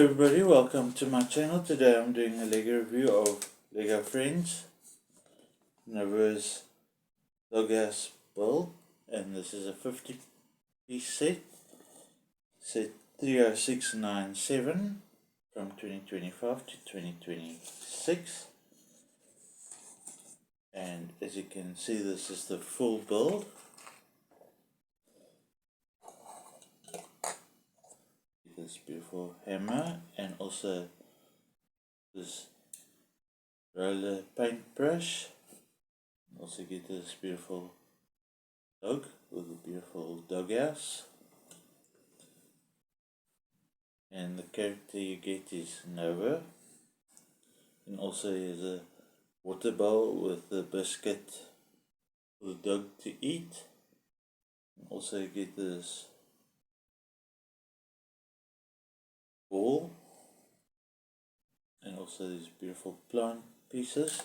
Everybody, welcome to my channel. Today I'm doing a Lego review of Lego Friends Nova's Doghouse build, and this is a 50-piece set, SET30697 from 2025 to 2026. And as you can see, this is the full build. This beautiful hammer, and also this roller paintbrush. Also get this beautiful dog with a beautiful doghouse, and the character you get is Nova, and also is a water bowl with a biscuit for the dog to eat. And also you get this ball, and also these beautiful plant pieces.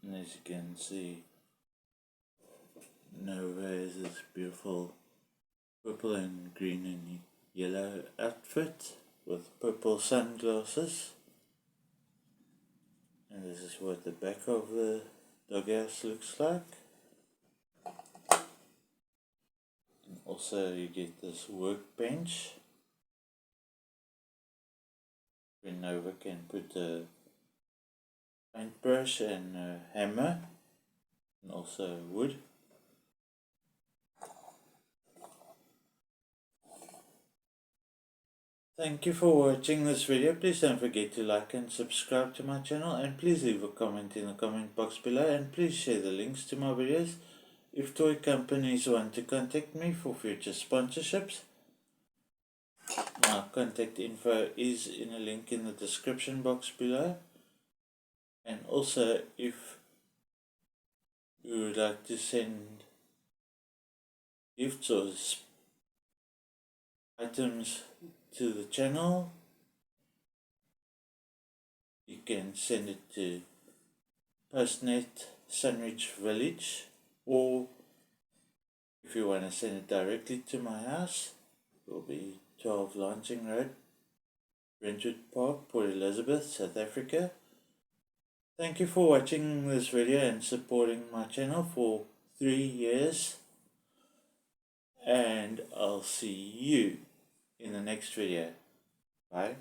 And as you can see, Nova is this beautiful purple and green and yellow outfit with purple sunglasses. And this is what the back of the doghouse looks like. And also you get this workbench where Nova can put a paintbrush and a hammer, and also wood. Thank you for watching this video. Please don't forget to like and subscribe to my channel, and please leave a comment in the comment box below, and please share the links to my videos. If toy companies want to contact me for future sponsorships, my contact info is in a link in the description box below. And also, if you would like to send gifts or items to the channel, you can send it to Postnet Sandwich Village, or if you want to send it directly to my house, it will be 12 Launching Road, Brentwood Park, Port Elizabeth, South Africa. Thank you for watching this video and supporting my channel for 3 years, and I'll see you in the next video. Bye.